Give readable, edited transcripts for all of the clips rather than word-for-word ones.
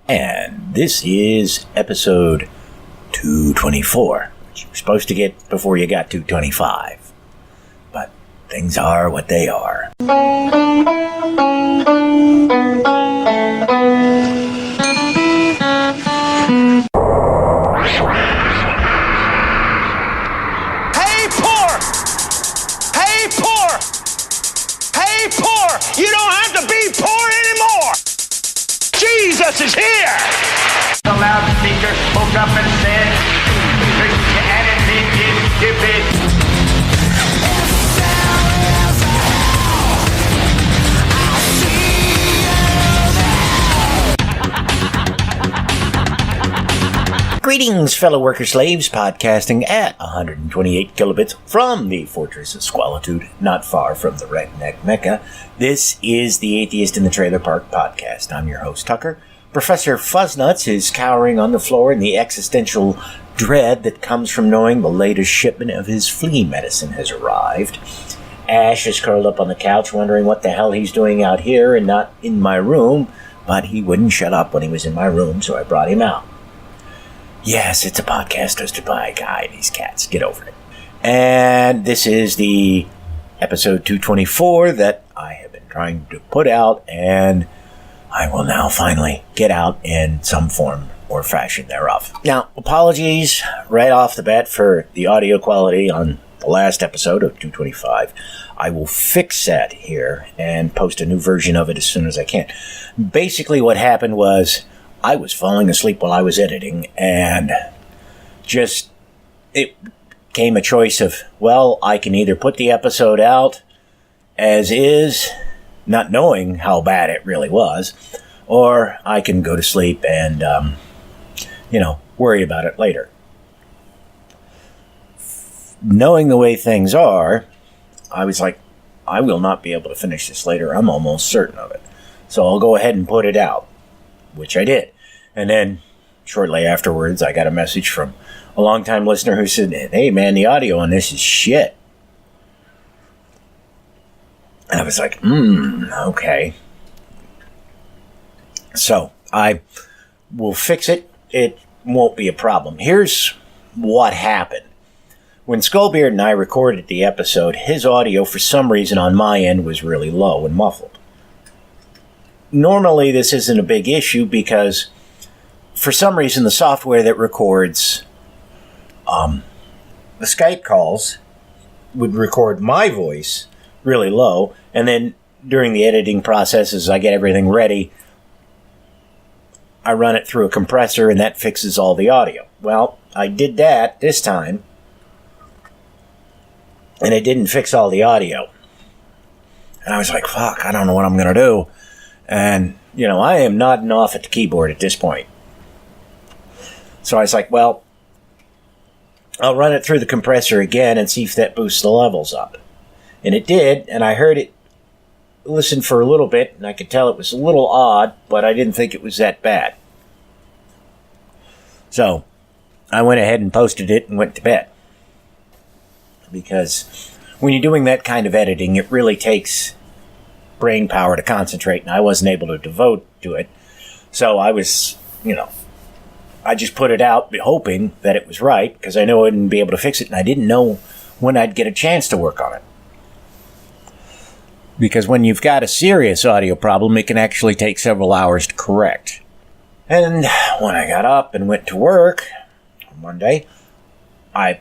And this is episode 224, which you were supposed to get before you got 225. But things are what they are. You don't have to be poor anymore. Jesus is here. The loudspeaker spoke up and said, Christianity is stupid. Greetings, fellow worker slaves, podcasting at 128 kilobits from the Fortress of Squalitude, not far from the Redneck Mecca. This is the Atheist in the Trailer Park podcast. I'm your host, Tucker. Professor Fuzznuts is cowering on the floor in the existential dread that comes from knowing the latest shipment of his flea medicine has arrived. Ash is curled up on the couch wondering what the hell he's doing out here and not in my room, but he wouldn't shut up when he was in my room, so I brought him out. Yes, it's a podcast hosted by a guy. These cats, get over it. And this is the episode 224 that I have been trying to put out, and I will now finally get out in some form or fashion thereof. Now, apologies right off the bat for the audio quality on the last episode of 225. I will fix that here and post a new version of it as soon as I can. Basically, what happened was I was falling asleep while I was editing, and it came a choice of, well, I can either put the episode out as is, not knowing how bad it really was, or I can go to sleep and, worry about it later. Knowing the way things are, I was like, I will not be able to finish this later. I'm almost certain of it. So I'll go ahead and put it out, which I did. And then shortly afterwards, I got a message from a longtime listener who said, hey man, the audio on this is shit. And I was like, okay. So I will fix it. It won't be a problem. Here's what happened. When Skullbeard and I recorded the episode, his audio for some reason on my end was really low and muffled. Normally this isn't a big issue because for some reason the software that records the Skype calls would record my voice really low, and then during the editing process, as I get everything ready, I run it through a compressor and that fixes all the audio. Well, I did that this time, and it didn't fix all the audio. And I was like, fuck, I don't know what I'm going to do. And, I am nodding off at the keyboard at this point. So I was like, well, I'll run it through the compressor again and see if that boosts the levels up. And it did, and I heard it listen for a little bit, and I could tell it was a little odd, but I didn't think it was that bad. So I went ahead and posted it and went to bed. Because when you're doing that kind of editing, it really takes brain power to concentrate, and I wasn't able to devote to it. So I was, I just put it out hoping that it was right, because I knew I wouldn't be able to fix it, and I didn't know when I'd get a chance to work on it. Because when you've got a serious audio problem, it can actually take several hours to correct. And when I got up and went to work on Monday, I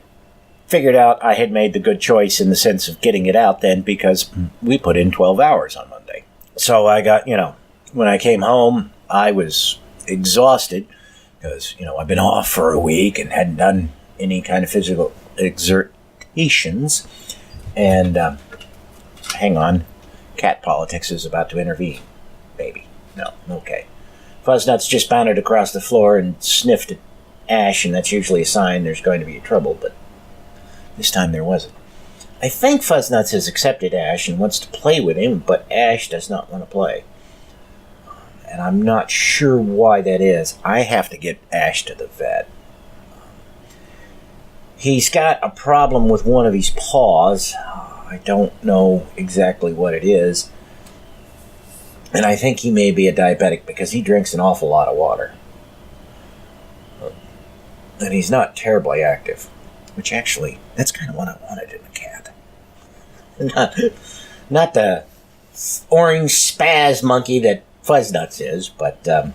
figured out I had made the good choice in the sense of getting it out then, because we put in 12 hours on Monday. So I got, when I came home, I was exhausted because, I've been off for a week and hadn't done any kind of physical exertions. And, hang on, cat politics is about to intervene. Maybe. No, okay. Fuzznuts just bounded across the floor and sniffed at Ash, and that's usually a sign there's going to be trouble, but this time there wasn't. I think Fuzznuts has accepted Ash and wants to play with him, but Ash does not want to play. And I'm not sure why that is. I have to get Ash to the vet. He's got a problem with one of his paws. I don't know exactly what it is. And I think he may be a diabetic because he drinks an awful lot of water. And he's not terribly active. Which actually, that's kind of what I wanted in a cat. Not the orange spaz monkey that Fuzznuts is, but, I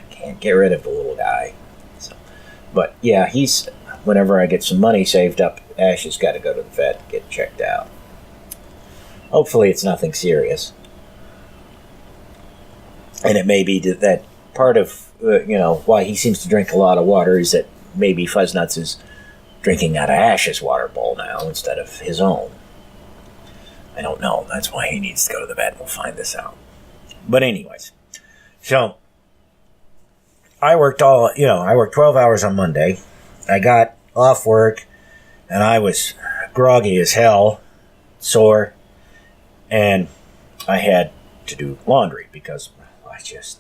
can't get rid of the little guy. So, but, yeah, whenever I get some money saved up, Ash has got to go to the vet and get checked out. Hopefully it's nothing serious. And it may be that part of, why he seems to drink a lot of water is that maybe Fuzznuts is drinking out of Ash's water bowl now instead of his own. I don't know. That's why he needs to go to the vet. We'll find this out. But anyways, so I worked 12 hours on Monday. I got off work and I was groggy as hell, sore, and I had to do laundry because I just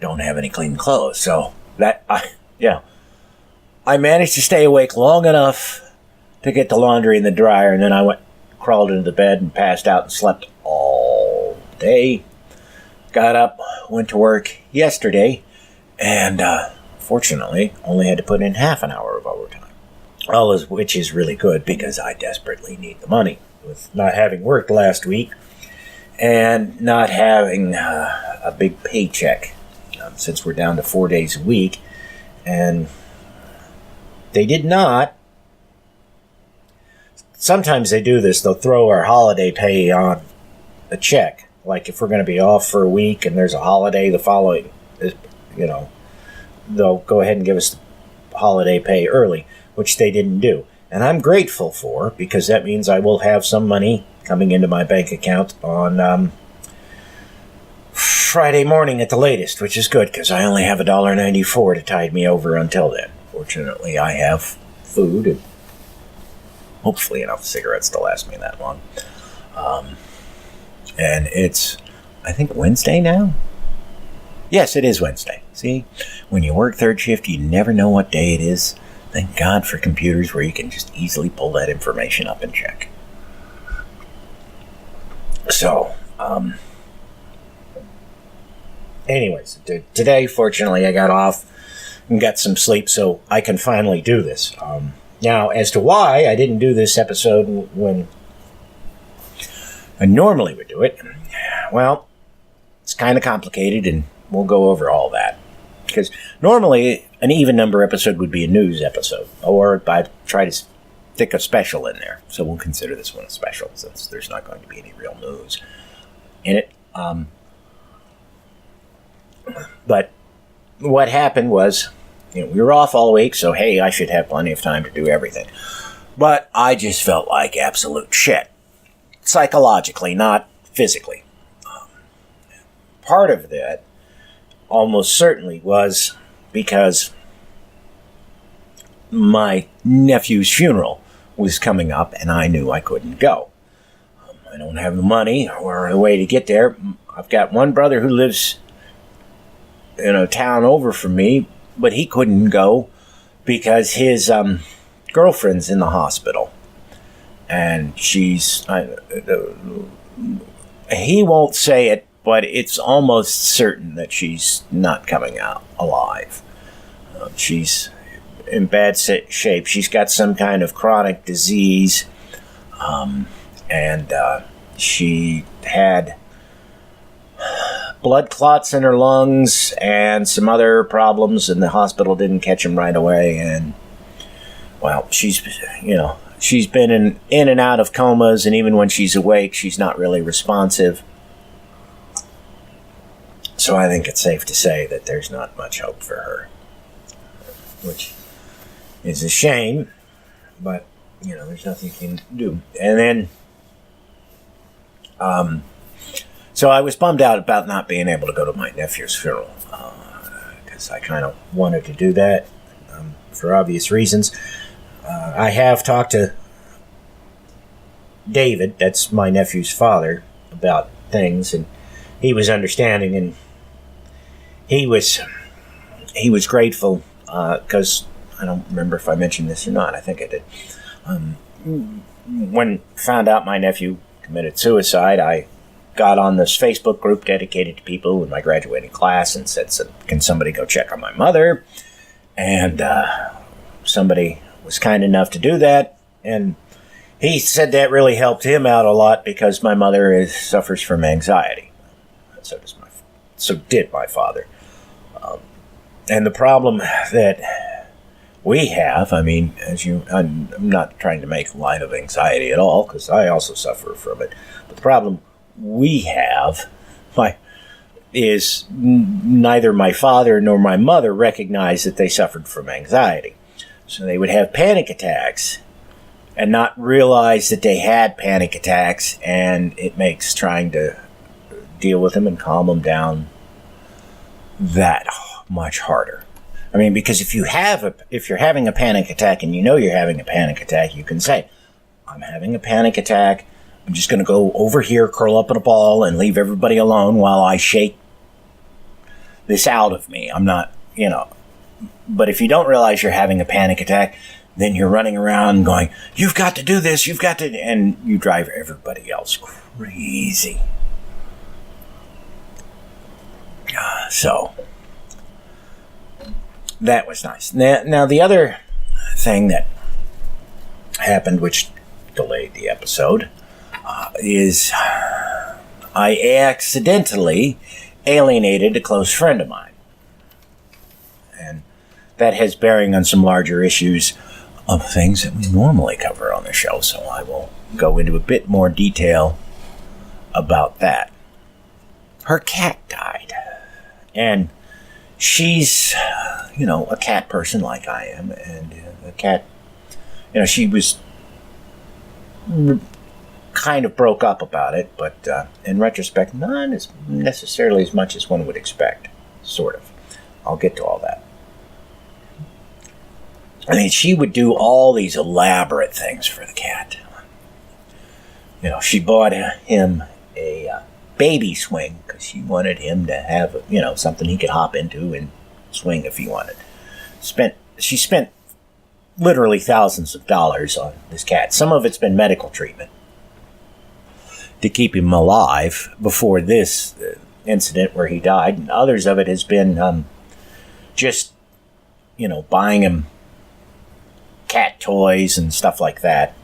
don't have any clean clothes. So I managed to stay awake long enough to get the laundry in the dryer, and then I crawled into the bed and passed out and slept all day. Got up, went to work yesterday, and fortunately only had to put in half an hour of overtime. Which is really good because I desperately need the money with not having worked last week and not having a big paycheck since we're down to 4 days a week. And they did not. Sometimes they do this. They'll throw our holiday pay on a check. Like if we're going to be off for a week and there's a holiday the following, they'll go ahead and give us the holiday pay early, which they didn't do. And I'm grateful for, because that means I will have some money coming into my bank account on Friday morning at the latest, which is good because I only have $1.94 to tide me over until then. Fortunately, I have food and hopefully enough cigarettes to last me that long. And it's, I think, Wednesday now? Yes, it is Wednesday. See, when you work third shift, you never know what day it is. Thank God for computers where you can just easily pull that information up and check. So, anyways, today, fortunately, I got off and got some sleep so I can finally do this. Now, as to why I didn't do this episode when I normally would do it, well, it's kind of complicated, and we'll go over all that. Because normally, an even number episode would be a news episode, or I'd try to stick a special in there. So we'll consider this one a special, since there's not going to be any real news in it. But what happened was, we were off all week, so hey, I should have plenty of time to do everything. But I just felt like absolute shit. Psychologically, not physically. Part of that almost certainly was because my nephew's funeral was coming up and I knew I couldn't go. I don't have the money or a way to get there. I've got one brother who lives in a town over from me, but he couldn't go because his girlfriend's in the hospital. And she's... he won't say it, but it's almost certain that she's not coming out alive. She's in bad shape. She's got some kind of chronic disease, and she had blood clots in her lungs and some other problems, and the hospital didn't catch them right away. And, well, she's been in and out of comas, and even when she's awake, she's not really responsive. So I think it's safe to say that there's not much hope for her, which is a shame, but, there's nothing you can do. And then, so I was bummed out about not being able to go to my nephew's funeral, because I kind of wanted to do that for obvious reasons. I have talked to David, that's my nephew's father, about things, and he was understanding, and he was grateful, because I don't remember if I mentioned this or not. I think I did. When found out my nephew committed suicide, I got on this Facebook group dedicated to people in my graduating class and said, can somebody go check on my mother? And somebody was kind enough to do that. And he said that really helped him out a lot because my mother suffers from anxiety. So did my father. And the problem that we have, I mean, I'm not trying to make light of anxiety at all because I also suffer from it. But the problem we have is neither my father nor my mother recognized that they suffered from anxiety. So they would have panic attacks and not realize that they had panic attacks, and it makes trying to deal with them and calm them down that much harder. I mean, because if you're having a panic attack and you know you're having a panic attack, you can say, I'm having a panic attack. I'm just going to go over here, curl up in a ball, and leave everybody alone while I shake this out of me. I'm not, But if you don't realize you're having a panic attack, then you're running around going, you've got to do this, you've got to, and you drive everybody else crazy. So that was nice. Now the other thing that happened, which delayed the episode, is I accidentally alienated a close friend of mine. And that has bearing on some larger issues of things that we normally cover on the show, so I will go into a bit more detail about that. Her cat died. And she's, a cat person like I am. And the cat, she was kind of broke up about it. But in retrospect, not as necessarily as much as one would expect. Sort of. I'll get to all that. I mean, she would do all these elaborate things for the cat. She bought him a baby swing because she wanted him to have, something he could hop into and swing if he wanted. She spent literally thousands of dollars on this cat. Some of it's been medical treatment to keep him alive before this incident where he died, and others of it has been just, buying him cat toys and stuff like that.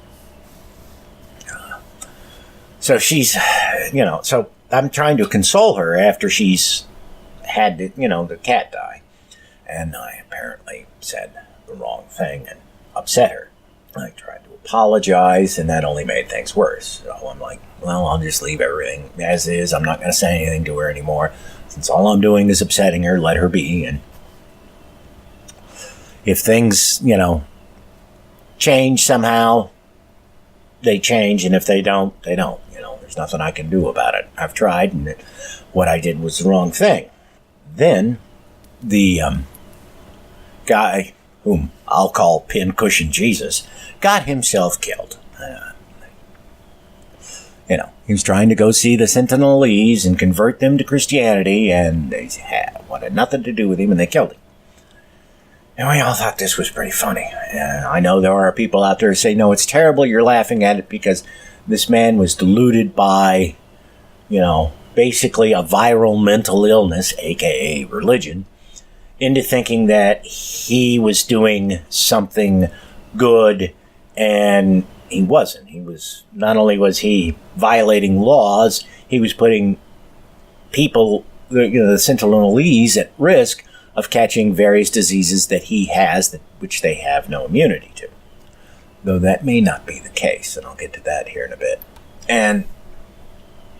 So she's, so I'm trying to console her after she's had, the cat die. And I apparently said the wrong thing and upset her. I tried to apologize, and that only made things worse. So I'm like, well, I'll just leave everything as is. I'm not going to say anything to her anymore. Since all I'm doing is upsetting her, let her be. And if things, change somehow, they change. And if they don't, they don't. There's nothing I can do about it. I've tried, and what I did was the wrong thing. Then the guy, whom I'll call Pincushion Jesus, got himself killed. He was trying to go see the Sentinelese and convert them to Christianity, and they wanted nothing to do with him, and they killed him. And we all thought this was pretty funny. I know there are people out there who say, no, it's terrible, you're laughing at it because this man was deluded by, basically a viral mental illness, aka religion, into thinking that he was doing something good, and he wasn't. Not only was he violating laws, he was putting people, the Sentinelese, at risk of catching various diseases that he has, which they have no immunity to. Though that may not be the case, and I'll get to that here in a bit. And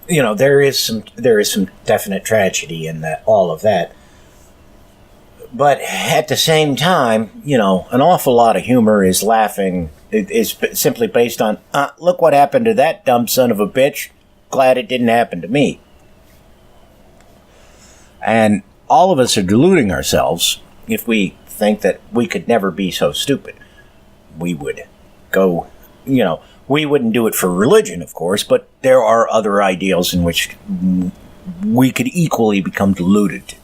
there is some definite tragedy in that, all of that. But at the same time, an awful lot of humor is laughing. It is simply based on, look what happened to that dumb son of a bitch. Glad it didn't happen to me. And all of us are deluding ourselves if we think that we could never be so stupid. We would go, we wouldn't do it for religion, of course, but there are other ideals in which we could equally become deluded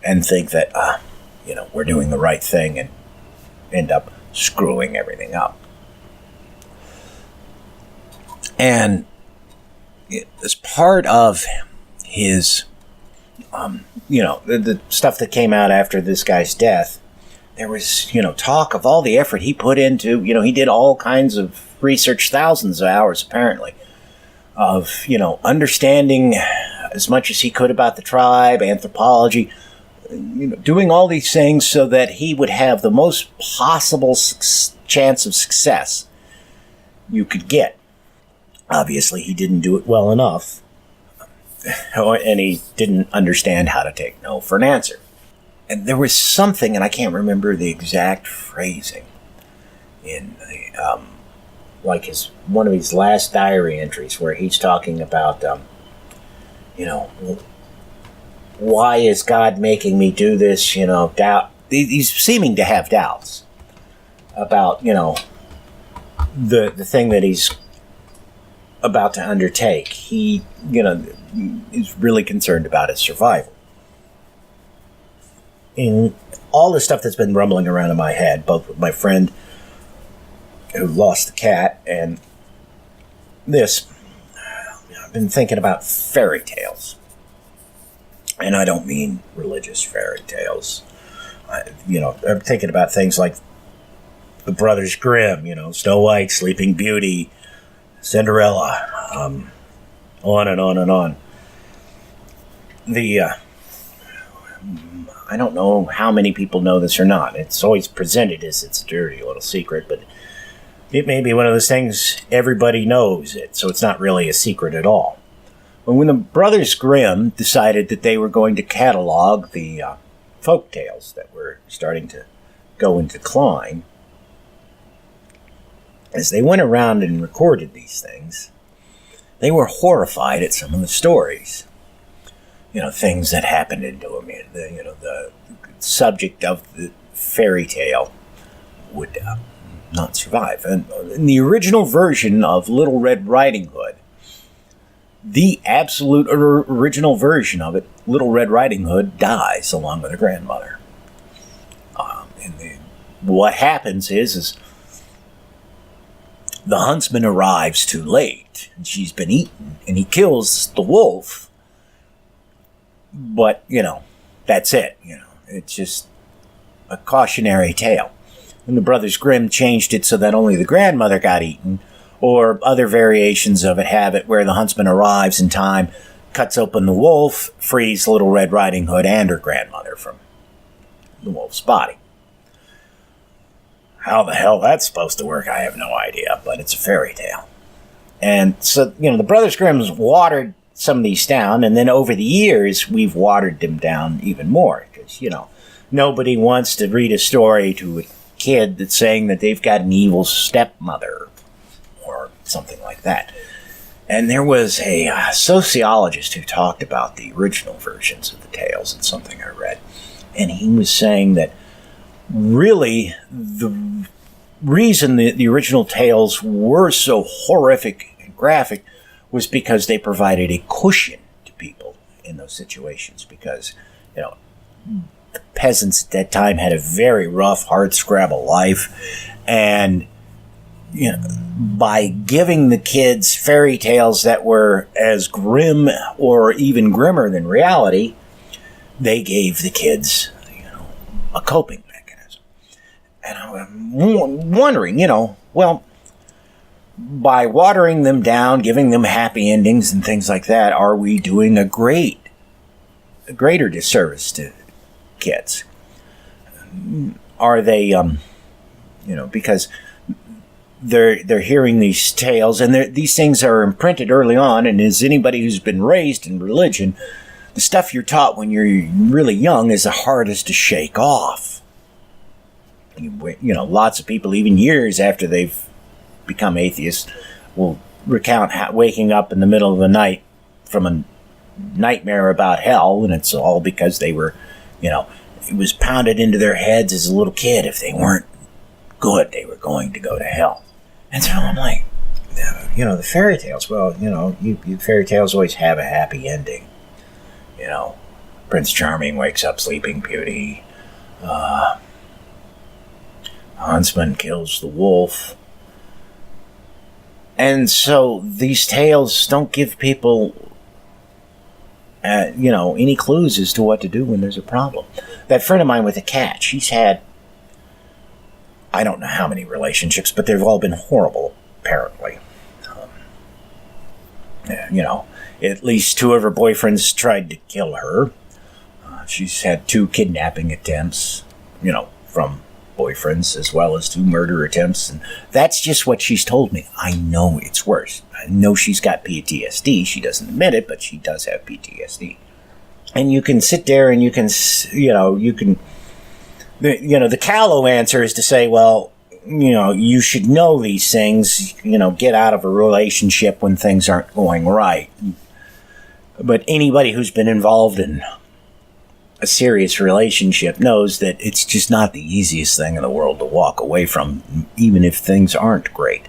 and think that, we're doing the right thing and end up screwing everything up. And as part of his, the stuff that came out after this guy's death, there was, talk of all the effort he put into, he did all kinds of research, thousands of hours apparently, of, understanding as much as he could about the tribe, anthropology, doing all these things so that he would have the most possible chance of success you could get. Obviously, he didn't do it well enough, and he didn't understand how to take no for an answer. And there was something, and I can't remember the exact phrasing, in the, one of his last diary entries, where he's talking about, why is God making me do this? Doubt. He's seeming to have doubts about, the thing that he's about to undertake. He, is really concerned about his survival. In all the stuff that's been rumbling around in my head, both with my friend who lost the cat and this, I've been thinking about fairy tales. And I don't mean religious fairy tales. I'm thinking about things like the Brothers Grimm, Snow White, Sleeping Beauty, Cinderella, on and on and on. I don't know how many people know this or not. It's always presented as its dirty little secret, but it may be one of those things everybody knows it, so it's not really a secret at all. But when the Brothers Grimm decided that they were going to catalog the folk tales that were starting to go in decline, as they went around and recorded these things, they were horrified at some of the stories. Things that happened into them. The subject of the fairy tale would not survive. And in the original version of Little Red Riding Hood, the absolute original version of it, Little Red Riding Hood dies along with her grandmother. What happens is the huntsman arrives too late, and she's been eaten, and he kills the wolf. But, that's it. It's just a cautionary tale. And the Brothers Grimm changed it so that only the grandmother got eaten, or other variations of it have it where the huntsman arrives in time, cuts open the wolf, frees Little Red Riding Hood and her grandmother from the wolf's body. How the hell that's supposed to work, I have no idea, but it's a fairy tale. And so, the Brothers Grimm's watered some of these down, and then over the years, we've watered them down even more, because, nobody wants to read a story to a kid that's saying that they've got an evil stepmother, or something like that. And there was a sociologist who talked about the original versions of the tales in something I read, and he was saying that really the reason the original tales were so horrific and graphic was because they provided a cushion to people in those situations, because, the peasants at that time had a very rough, hard-scrabble life, and, by giving the kids fairy tales that were as grim or even grimmer than reality, they gave the kids, a coping mechanism. And I'm wondering, by watering them down, giving them happy endings and things like that, are we doing a greater disservice to kids? Are they, because they're hearing these tales, and these things are imprinted early on, and as anybody who's been raised in religion, the stuff you're taught when you're really young is the hardest to shake off. Lots of people, even years after they've become atheists, will recount waking up in the middle of the night from a nightmare about hell, and it's all because they were, it was pounded into their heads as a little kid, if they weren't good, they were going to go to hell. And so I'm like, the fairy tales, well, you fairy tales always have a happy ending. Prince Charming wakes up Sleeping Beauty, Huntsman kills the wolf, And so these tales don't give people, any clues as to what to do when there's a problem. That friend of mine with a cat, she's had, I don't know how many relationships, but they've all been horrible, apparently. At least 2 of her boyfriends tried to kill her. She's had 2 kidnapping attempts, from boyfriends, as well as 2 murder attempts. And that's just what she's told me. I know it's worse. I know she's got PTSD. She doesn't admit it, but she does have PTSD. And you can sit there and the callow answer is to say, well, you should know these things, get out of a relationship when things aren't going right. But anybody who's been involved in a serious relationship knows that it's just not the easiest thing in the world to walk away from, even if things aren't great.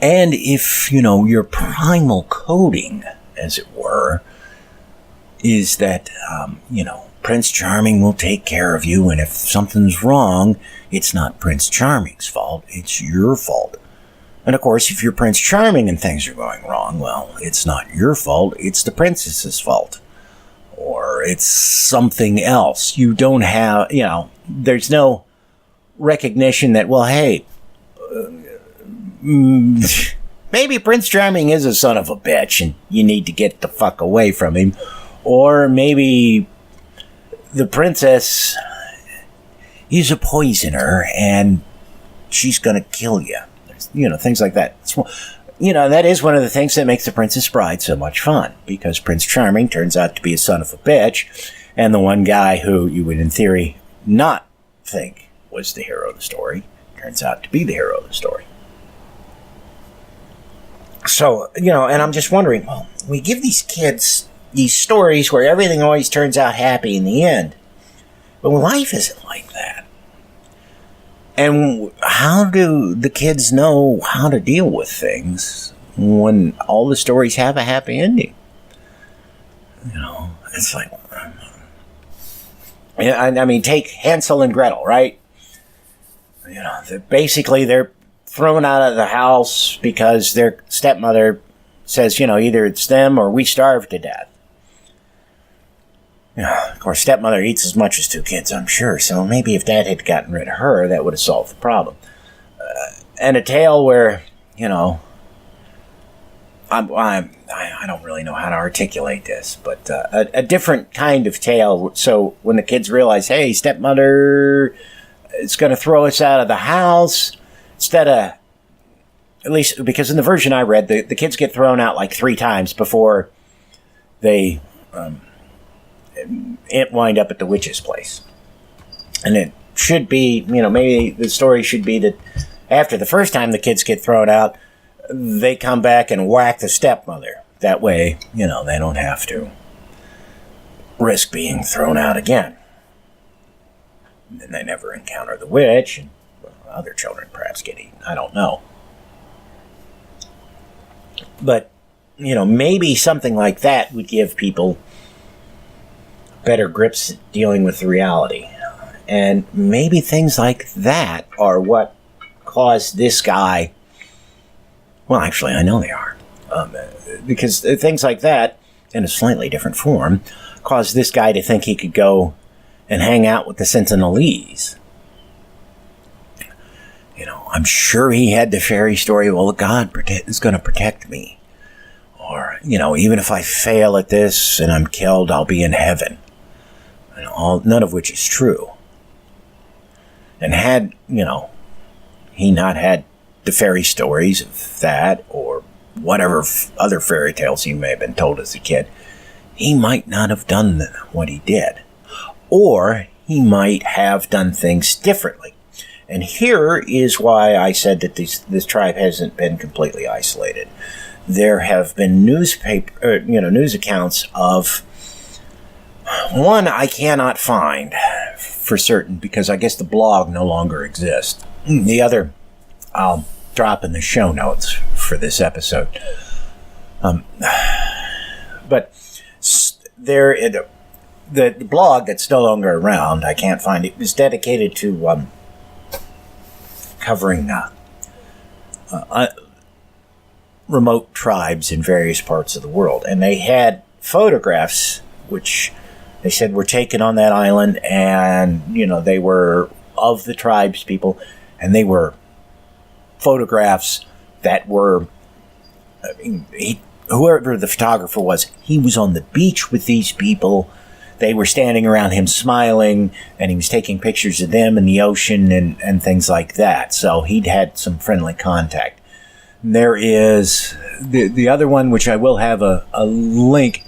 And if, your primal coding, as it were, is that, Prince Charming will take care of you, and if something's wrong, it's not Prince Charming's fault, it's your fault. And of course, if you're Prince Charming and things are going wrong, well, it's not your fault, it's the princess's fault. Or it's something else. You don't have, there's no recognition that, well, hey, maybe Prince Charming is a son of a bitch and you need to get the fuck away from him. Or maybe the princess is a poisoner and she's going to kill you. Things like that. That is one of the things that makes The Princess Bride so much fun, because Prince Charming turns out to be a son of a bitch, and the one guy who you would, in theory, not think was the hero of the story turns out to be the hero of the story. So, and I'm just wondering, well, we give these kids these stories where everything always turns out happy in the end, but life isn't like that. And how do the kids know how to deal with things when all the stories have a happy ending? It's like, I mean, take Hansel and Gretel, right? Basically they're thrown out of the house because their stepmother says, either it's them or we starve to death. Of course, stepmother eats as much as 2 kids, I'm sure, so maybe if Dad had gotten rid of her, that would have solved the problem. And a tale where, I don't really know how to articulate this, but a different kind of tale. So when the kids realize, hey, stepmother is going to throw us out of the house, instead of, at least because in the version I read, the kids get thrown out like 3 times before they wind up at the witch's place. And it should be, maybe the story should be that after the first time the kids get thrown out, they come back and whack the stepmother. That way, they don't have to risk being thrown out again. And then they never encounter the witch, and other children perhaps get eaten. I don't know. But, maybe something like that would give people better grips at dealing with the reality. And maybe things like that are what caused this guy, well, actually, I know they are, because things like that, in a slightly different form, caused this guy to think he could go and hang out with the Sentinelese. I'm sure he had the fairy story, well, God is going to protect me. Or, even if I fail at this and I'm killed, I'll be in heaven. None of which is true. And had, he not had the fairy stories of that, or whatever other fairy tales he may have been told as a kid, he might not have done what he did. Or he might have done things differently. And here is why I said that this tribe hasn't been completely isolated. There have been news accounts of one I cannot find for certain because I guess the blog no longer exists. The other I'll drop in the show notes for this episode. But there, the blog that's no longer around, I can't find it, was dedicated to remote tribes in various parts of the world. And they had photographs, which they said were taken on that island, and, they were of the tribes people, and they were photographs that were, whoever the photographer was, he was on the beach with these people. They were standing around him smiling, and he was taking pictures of them in the ocean and things like that. So he'd had some friendly contact. There is the other one, which I will have a link.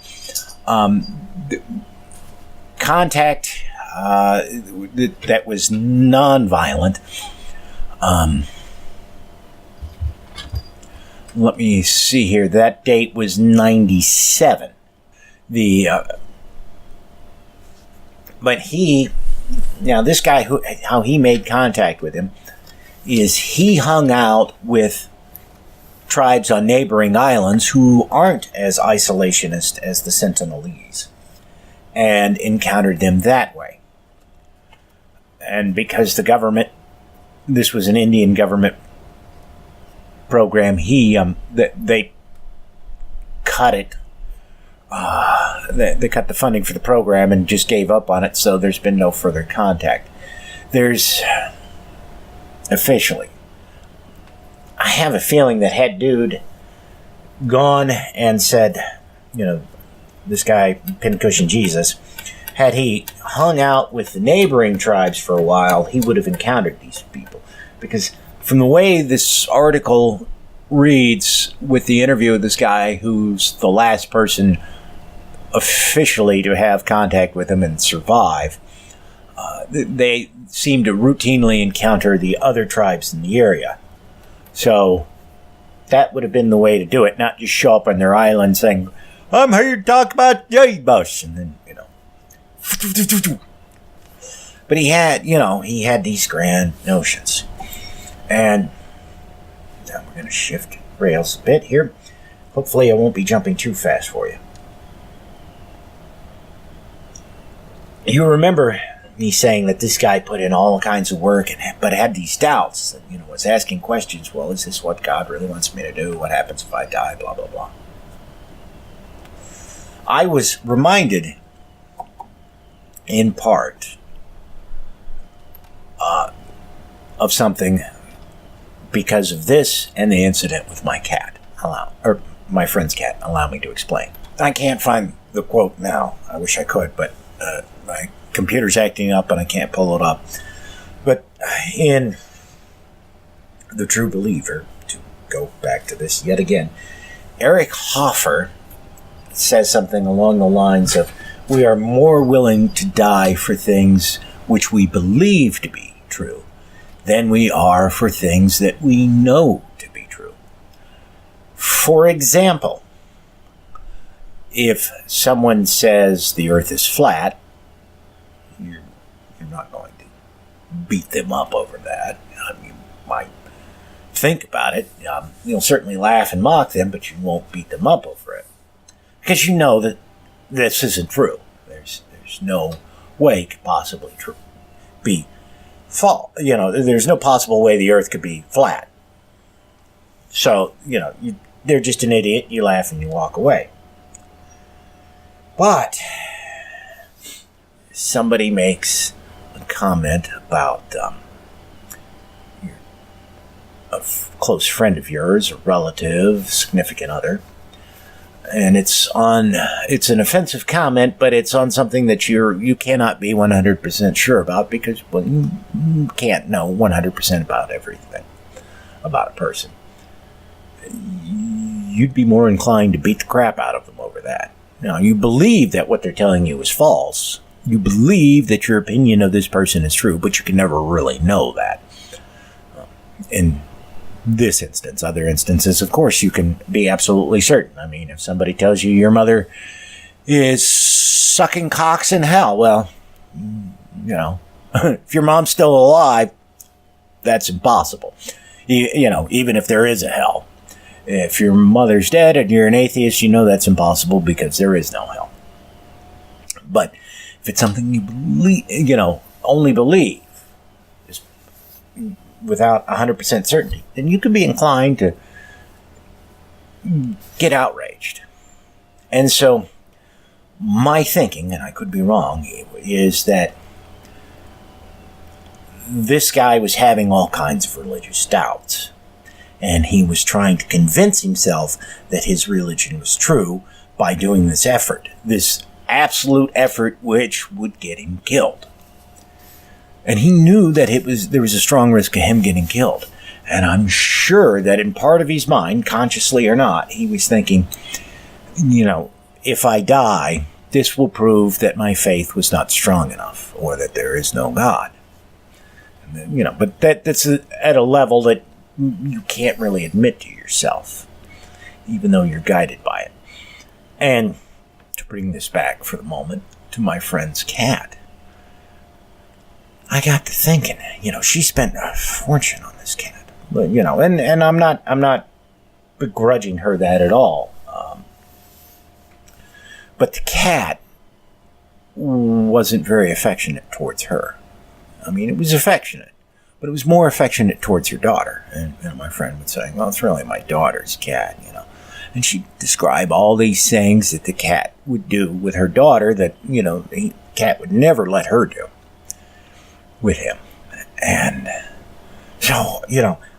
Contact that was nonviolent. Let me see here. That date was 97. But this guy, how he made contact with him is he hung out with tribes on neighboring islands who aren't as isolationist as the Sentinelese, and encountered them that way. And because the government, this was an Indian government program, they cut it. They cut the funding for the program and just gave up on it, so there's been no further contact. There's officially, I have a feeling that had dude gone and said, this guy, Pincushion Jesus, had he hung out with the neighboring tribes for a while, he would have encountered these people. Because from the way this article reads, with the interview of this guy who's the last person officially to have contact with him and survive, they seem to routinely encounter the other tribes in the area. So that would have been the way to do it, not just show up on their island saying, I'm here to talk about J-Bus, and then, But he had these grand notions. And now we're going to shift rails a bit here. Hopefully I won't be jumping too fast for you. You remember me saying that this guy put in all kinds of work, but had these doubts, and, was asking questions. Well, is this what God really wants me to do? What happens if I die? Blah, blah, blah. I was reminded, in part, of something because of this and the incident with my cat. Or my friend's cat. Allow me to explain. I can't find the quote now. I wish I could, but my computer's acting up and I can't pull it up. But in The True Believer, to go back to this yet again, Eric Hoffer says something along the lines of, we are more willing to die for things which we believe to be true than we are for things that we know to be true. For example, if someone says the earth is flat, you're not going to beat them up over that. You might think about it. You'll certainly laugh and mock them, but you won't beat them up over it. Because you know that this isn't true. There's no way it could possibly be false. There's no possible way the earth could be flat. So, they're just an idiot. You laugh and you walk away. But somebody makes a comment about a close friend of yours, a relative, significant other. And it's an offensive comment, but it's on something that you cannot be 100% sure about, because, well, you can't know 100% about everything about a person. You'd be more inclined to beat the crap out of them over that. Now, you believe that what they're telling you is false. You believe that your opinion of this person is true, but you can never really know that. In this instance, other instances, of course, you can be absolutely certain. I mean, if somebody tells you your mother is sucking cocks in hell, well, if your mom's still alive, that's impossible. Even if there is a hell. If your mother's dead and you're an atheist, that's impossible because there is no hell. But if it's something you believe, only believe, without 100% certainty, then you could be inclined to get outraged. And so my thinking, and I could be wrong, is that this guy was having all kinds of religious doubts. And he was trying to convince himself that his religion was true by doing this effort, this absolute effort which would get him killed. And he knew that there was a strong risk of him getting killed. And I'm sure that in part of his mind, consciously or not, he was thinking, if I die, this will prove that my faith was not strong enough, or that there is no God. But that's at a level that you can't really admit to yourself, even though you're guided by it. And to bring this back for the moment to my friend's cat, I got to thinking, she spent a fortune on this cat. But, and I'm not begrudging her that at all. But the cat wasn't very affectionate towards her. I mean, it was affectionate, but it was more affectionate towards her daughter. And my friend would say, well, it's really my daughter's cat, And she'd describe all these things that the cat would do with her daughter that, the cat would never let her do with him. And so,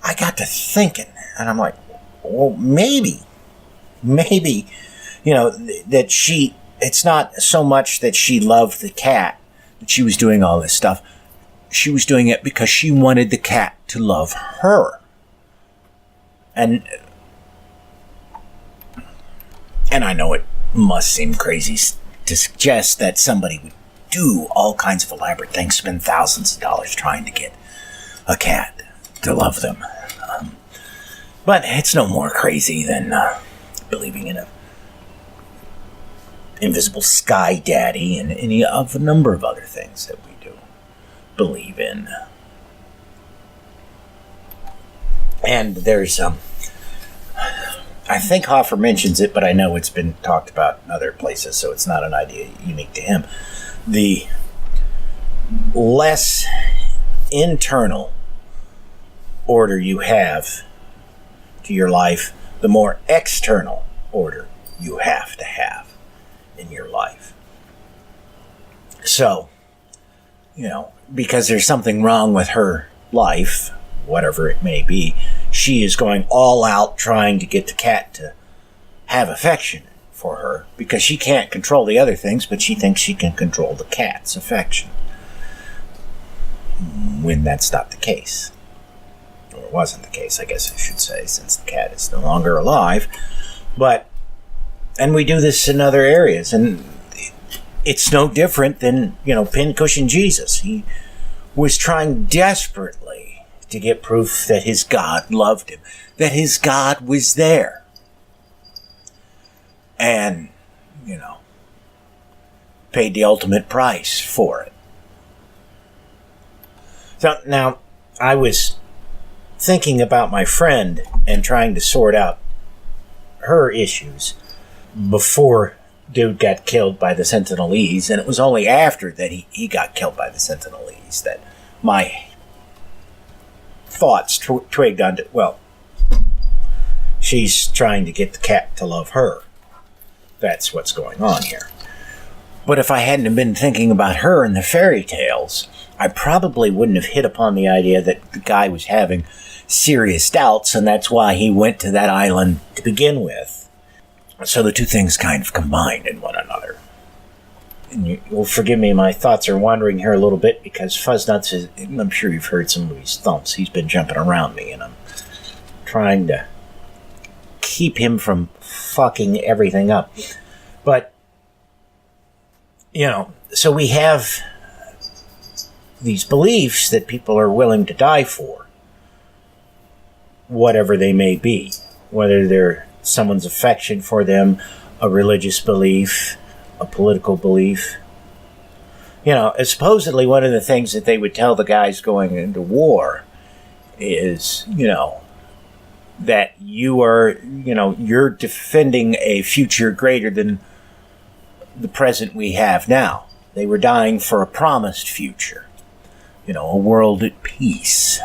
I got to thinking, and I'm like, well, maybe, that it's not so much that she loved the cat, that she was doing all this stuff. She was doing it because she wanted the cat to love her. And I know it must seem crazy to suggest that somebody would do all kinds of elaborate things, spend thousands of dollars trying to get a cat to love them. But it's no more crazy than believing in a invisible sky daddy and any of a number of other things that we do believe in. And there's I think Hoffer mentions it, but I know it's been talked about in other places, so it's not an idea unique to him. The less internal order you have to your life, the more external order you have to have in your life. So, because there's something wrong with her life, whatever it may be, she is going all out trying to get the cat to have affection for her, because she can't control the other things, but she thinks she can control the cat's affection. When that's not the case. Or it wasn't the case, I guess I should say, since the cat is no longer alive. And we do this in other areas, and it's no different than, Pincushion Jesus. He was trying desperately to get proof that his God loved him, that his God was there. And, paid the ultimate price for it. So now, I was thinking about my friend and trying to sort out her issues before dude got killed by the Sentinelese, and it was only after that he got killed by the Sentinelese that my thoughts twigged onto, well, she's trying to get the cat to love her. That's what's going on here. But if I hadn't been thinking about her and the fairy tales, I probably wouldn't have hit upon the idea that the guy was having serious doubts, and that's why he went to that island to begin with. So the two things kind of combined in one another. And you'll forgive me, my thoughts are wandering here a little bit, because Fuzznuts is, I'm sure you've heard some of his thumps. He's been jumping around me, and I'm trying to keep him from fucking everything up. But, so we have these beliefs that people are willing to die for, whatever they may be, whether they're someone's affection for them, a religious belief, a political belief. Supposedly one of the things that they would tell the guys going into war is, that you are, you're defending a future greater than the present we have now. They were dying for a promised future. A world at peace,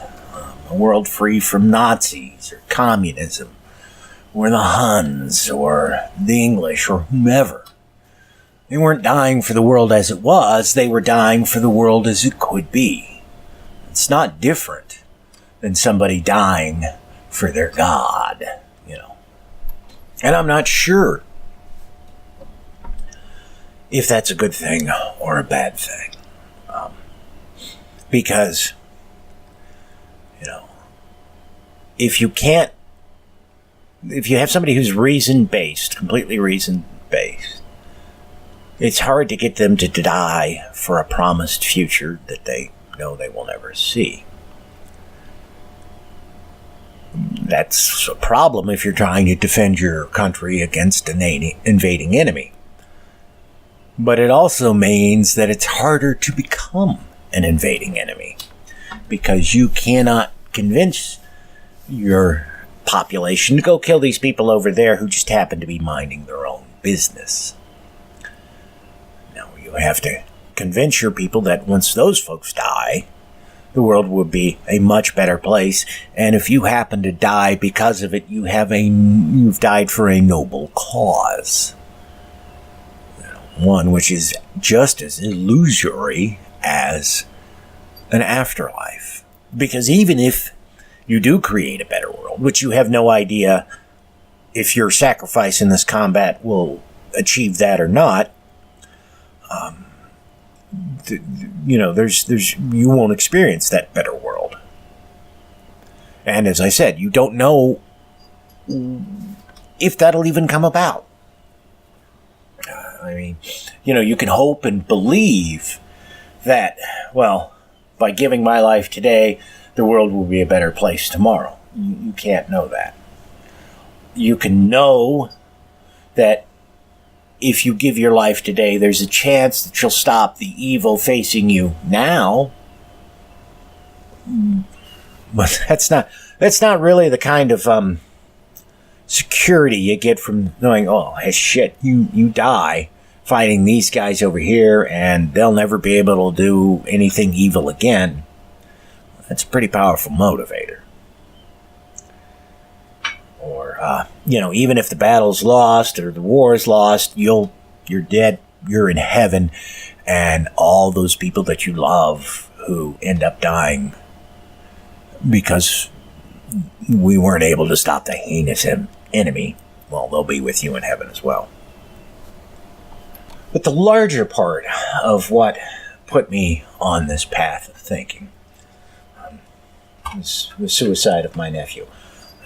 a world free from Nazis or communism or the Huns or the English or whomever. They weren't dying for the world as it was, they were dying for the world as it could be. It's not different than somebody dying for their God, you know. And I'm not sure if that's a good thing or a bad thing. Because, you know, if you have somebody who's reason-based, completely reason-based, it's hard to get them to die for a promised future that they know they will never see. That's a problem if you're trying to defend your country against an invading enemy. But it also means that it's harder to become an invading enemy, because you cannot convince your population to go kill these people over there who just happen to be minding their own business. Now, you have to convince your people that once those folks die, the world will be a much better place, and if you happen to die because of it, you've died for a noble cause. One which is just as illusory as an afterlife. Because even if you do create a better world, which you have no idea if your sacrifice in this combat will achieve that or not, you won't experience that better world. And as I said, you don't know if that'll even come about. I mean, you can hope and believe that, well, by giving my life today, the world will be a better place tomorrow. You can't know that. You can know that if you give your life today, there's a chance that you'll stop the evil facing you now. But that's not really the kind of security you get from knowing, oh, shit, you die fighting these guys over here and they'll never be able to do anything evil again. That's a pretty powerful motivator. Or, even if the battle's lost or the war is lost, you're dead, you're in heaven, and all those people that you love who end up dying because we weren't able to stop the heinous enemy, well, they'll be with you in heaven as well. But the larger part of what put me on this path of thinking was the suicide of my nephew.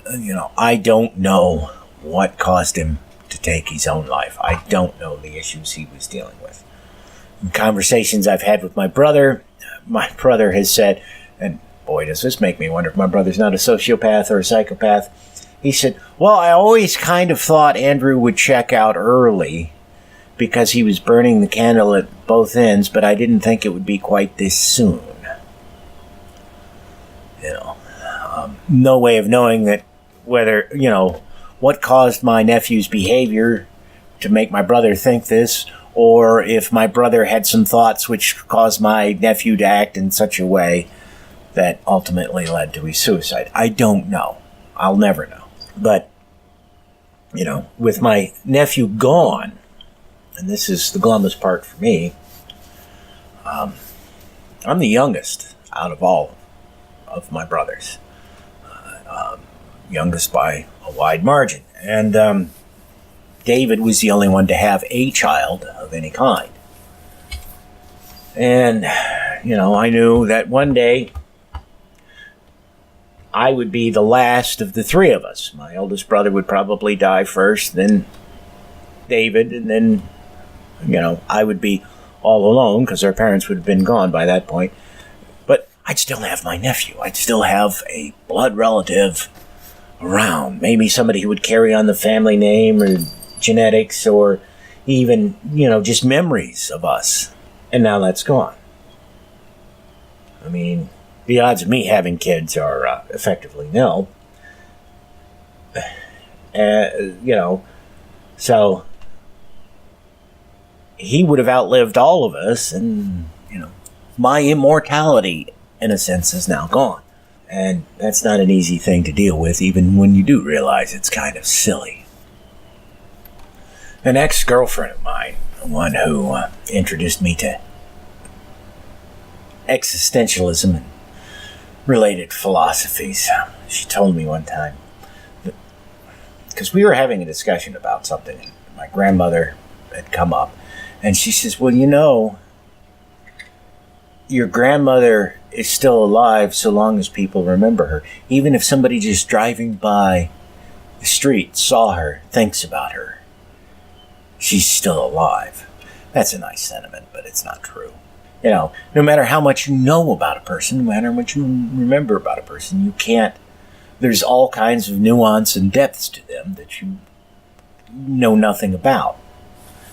I don't know what caused him to take his own life. I don't know the issues he was dealing with. In conversations I've had with my brother has said, and boy, does this make me wonder if my brother's not a sociopath or a psychopath. He said, well, I always kind of thought Andrew would check out early because he was burning the candle at both ends, but I didn't think it would be quite this soon. No way of knowing that whether, what caused my nephew's behavior to make my brother think this, or if my brother had some thoughts which caused my nephew to act in such a way that ultimately led to his suicide. I don't know. I'll never know. But, with my nephew gone, and this is the glumest part for me, I'm the youngest out of all of my brothers. Youngest by a wide margin. And David was the only one to have a child of any kind. And, I knew that one day I would be the last of the three of us. My oldest brother would probably die first, then David, and then, I would be all alone because our parents would have been gone by that point. But I'd still have my nephew. I'd still have a blood relative around. Maybe somebody who would carry on the family name or genetics or even, just memories of us. And now that's gone. I mean, the odds of me having kids are effectively nil. So he would have outlived all of us, and, my immortality, in a sense, is now gone. And that's not an easy thing to deal with, even when you do realize it's kind of silly. An ex-girlfriend of mine, the one who introduced me to existentialism and related philosophies, she told me one time, because we were having a discussion about something, and my grandmother had come up, and she says, well, you know, your grandmother is still alive so long as people remember her. Even if somebody just driving by the street saw her, thinks about her, she's still alive. That's a nice sentiment, but it's not true. You know, no matter how much you know about a person, no matter how much you remember about a person, you can't, there's all kinds of nuance and depths to them that you know nothing about,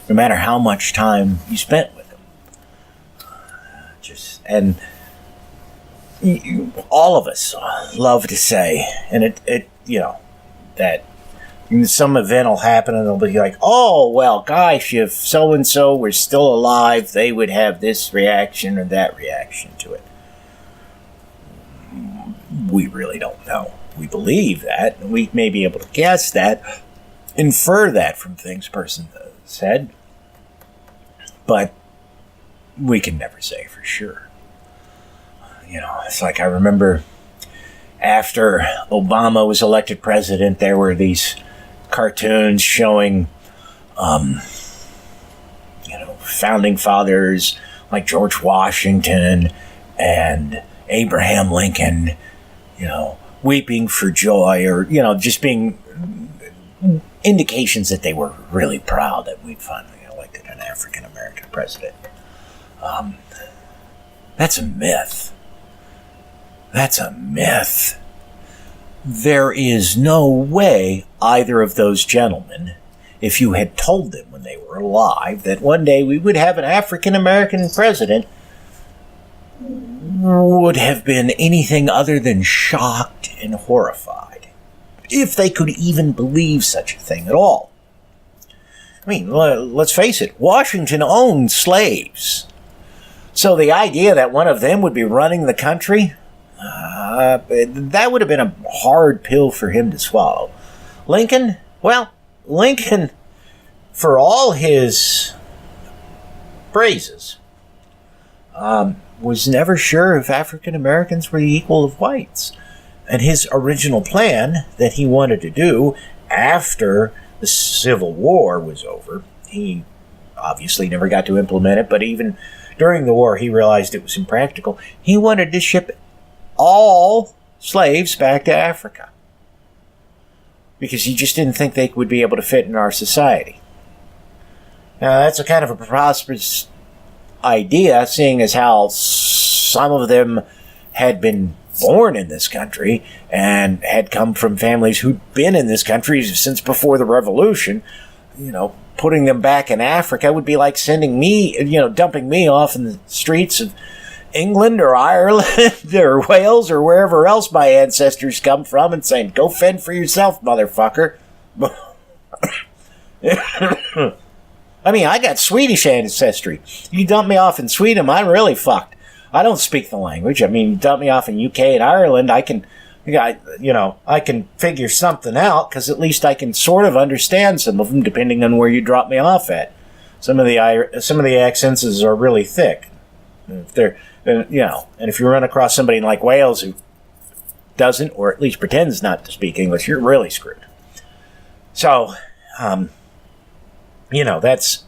no matter how much time you spent with them. And all of us love to say, and it you know, that some event will happen and they'll be like, oh, well, gosh, if so-and-so were still alive, they would have this reaction or that reaction to it. We really don't know. We believe that, and we may be able to guess that, infer that from things a person said, but we can never say for sure. You know, it's like I remember after Obama was elected president, there were these cartoons showing, founding fathers like George Washington and Abraham Lincoln, weeping for joy, or, just being indications that they were really proud that we'd finally elected an African-American president. That's a myth. That's a myth. There is no way either of those gentlemen, if you had told them when they were alive that one day we would have an African-American president, would have been anything other than shocked and horrified, if they could even believe such a thing at all. I mean, let's face it, Washington owned slaves. So the idea that one of them would be running the country, that would have been a hard pill for him to swallow. Lincoln, for all his praises, was never sure if African Americans were the equal of whites. And his original plan that he wanted to do after the Civil War was over, he obviously never got to implement it, but even during the war he realized it was impractical. He wanted to ship all slaves back to Africa because he just didn't think they would be able to fit in our society. Now, that's a kind of a preposterous idea, seeing as how some of them had been born in this country and had come from families who'd been in this country since before the Revolution. Putting them back in Africa would be like sending me, dumping me off in the streets of England or Ireland or Wales or wherever else my ancestors come from and saying, go fend for yourself, motherfucker. I mean, I got Swedish ancestry. You dump me off in Sweden, I'm really fucked. I don't speak the language. I mean, you dump me off in UK and Ireland, I can figure something out, because at least I can sort of understand some of them, depending on where you drop me off at. Some of the accents are really thick. If they're, and if you run across somebody like Wales who doesn't, or at least pretends not to speak English, you're really screwed. So, that's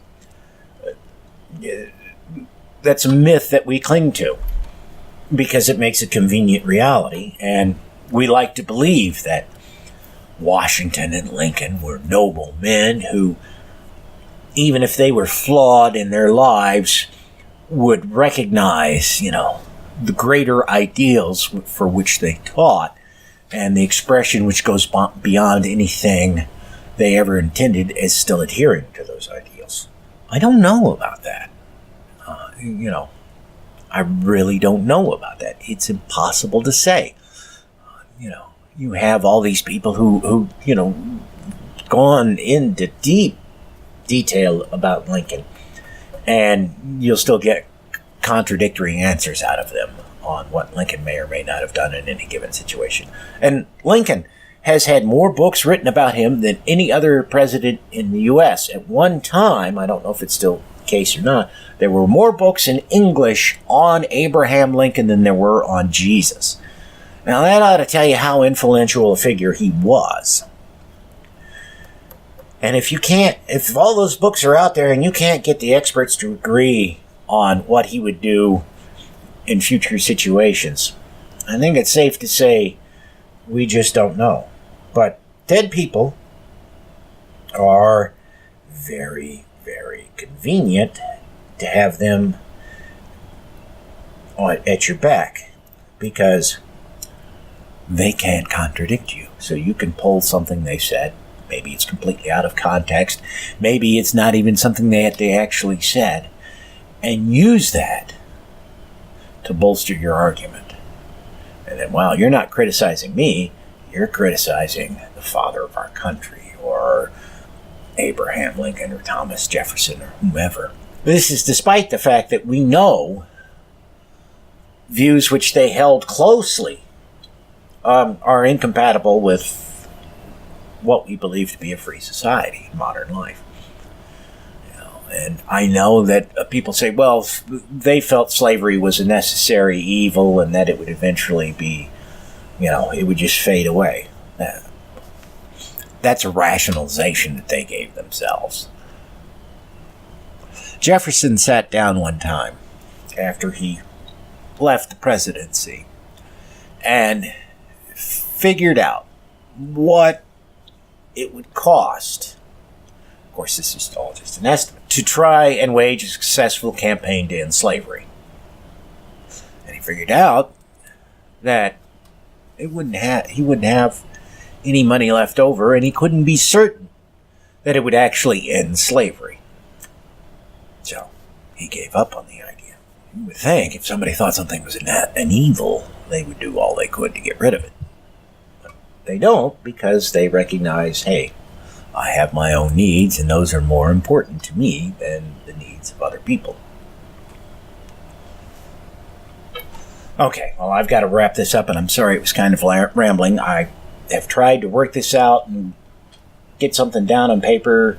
a myth that we cling to because it makes a convenient reality, and we like to believe that Washington and Lincoln were noble men who, even if they were flawed in their lives, would recognize, the greater ideals for which they taught, and the expression which goes beyond anything they ever intended as still adhering to those ideals. I don't know about that. I really don't know about that. It's impossible to say. You have all these people who gone into deep detail about Lincoln, and you'll still get contradictory answers out of them on what Lincoln may or may not have done in any given situation. And Lincoln has had more books written about him than any other president in the U.S. At one time, I don't know if it's still the case or not, there were more books in English on Abraham Lincoln than there were on Jesus. Now that ought to tell you how influential a figure he was. And if all those books are out there and you can't get the experts to agree on what he would do in future situations, I think it's safe to say we just don't know. But dead people are very, very convenient to have them at your back because they can't contradict you. So you can pull something they said. Maybe it's completely out of context. Maybe it's not even something they actually said. And use that to bolster your argument. And then, well, you're not criticizing me. You're criticizing the father of our country, or Abraham Lincoln, or Thomas Jefferson, or whomever. This is despite the fact that we know views which they held closely are incompatible with what we believe to be a free society in modern life. And I know that people say, well, they felt slavery was a necessary evil and that it would eventually be, it would just fade away. That's a rationalization that they gave themselves. Jefferson sat down one time after he left the presidency and figured out what it would cost. Of course, this is all just an estimate, to try and wage a successful campaign to end slavery. And he figured out that he wouldn't have any money left over, and he couldn't be certain that it would actually end slavery. So he gave up on the idea. You would think if somebody thought something was an evil, they would do all they could to get rid of it. But they don't, because they recognize, hey, I have my own needs, and those are more important to me than the needs of other people. Okay, well, I've got to wrap this up, and I'm sorry it was kind of rambling. I have tried to work this out and get something down on paper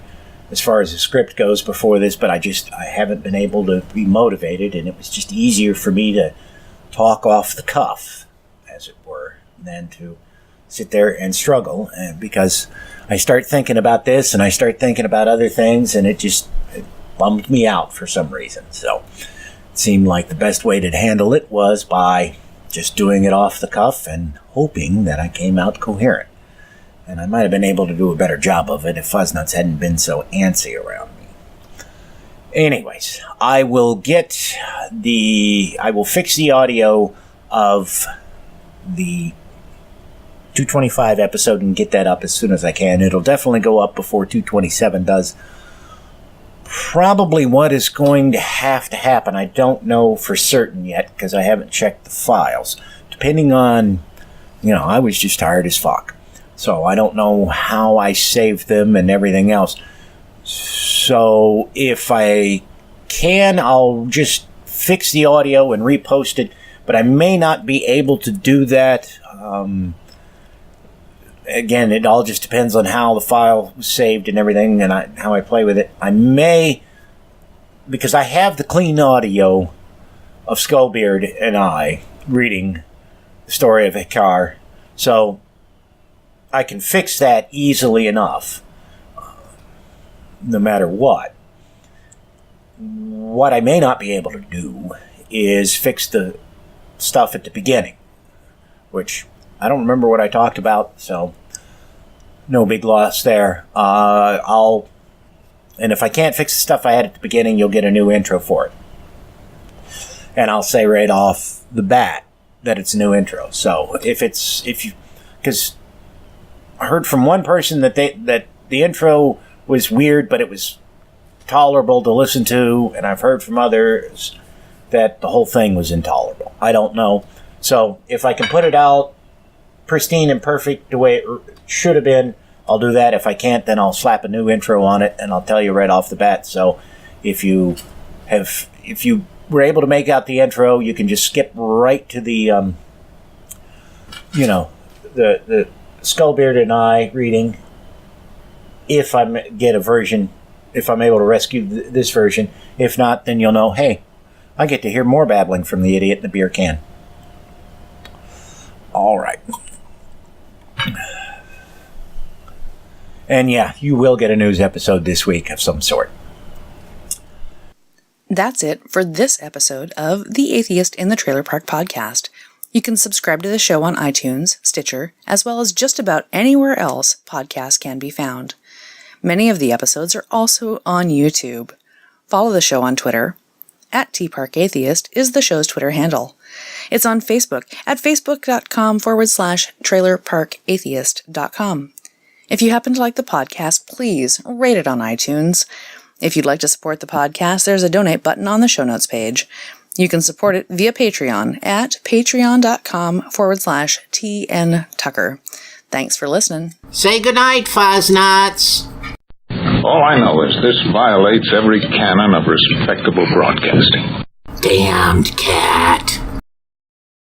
as far as the script goes before this, but I haven't been able to be motivated, and it was just easier for me to talk off the cuff, as it were, than to sit there and struggle, and because I start thinking about this and I start thinking about other things, and it bummed me out for some reason. So it seemed like the best way to handle it was by just doing it off the cuff and hoping that I came out coherent. And I might have been able to do a better job of it if Fuzznuts hadn't been so antsy around me. Anyways, I will fix the audio of the 225 episode and get that up as soon as I can. It'll definitely go up before 227 does. Probably what is going to happen, I don't know for certain yet because I haven't checked the files. Depending on, I was just tired as fuck. So I don't know how I saved them and everything else. So if I can, I'll just fix the audio and repost it. But I may not be able to do that. Again, it all just depends on how the file was saved and everything and how I play with it. I may, because I have the clean audio of Skullbeard and I reading the story of Hekar, so I can fix that easily enough, no matter what. What I may not be able to do is fix the stuff at the beginning, which I don't remember what I talked about, so no big loss there. And if I can't fix the stuff I had at the beginning, you'll get a new intro for it. And I'll say right off the bat that it's a new intro. So because I heard from one person that the intro was weird, but it was tolerable to listen to, and I've heard from others that the whole thing was intolerable. I don't know. So if I can put it out pristine and perfect the way it should have been, I'll do that. If I can't, then I'll slap a new intro on it, and I'll tell you right off the bat. So if you were able to make out the intro, you can just skip right to the, the Skullbeard and I reading. If I get a version, if I'm able to rescue this version. If not, then you'll know, hey, I get to hear more babbling from the idiot in the beer can. All right. And yeah, you will get a news episode this week of some sort. That's it for this episode of The Atheist in the Trailer Park Podcast. You can subscribe to the show on iTunes, Stitcher, as well as just about anywhere else podcasts can be found. Many of the episodes are also on YouTube. Follow the show on Twitter. @TParkAtheist is the show's Twitter handle. It's on Facebook at facebook.com/trailerparkatheist.com. If you happen to like the podcast, please rate it on iTunes. If you'd like to support the podcast, there's a donate button on the show notes page. You can support it via Patreon at patreon.com/TNTucker. Thanks for listening. Say goodnight, Fuzz-Nuts. All I know is this violates every canon of respectable broadcasting. Damned cat.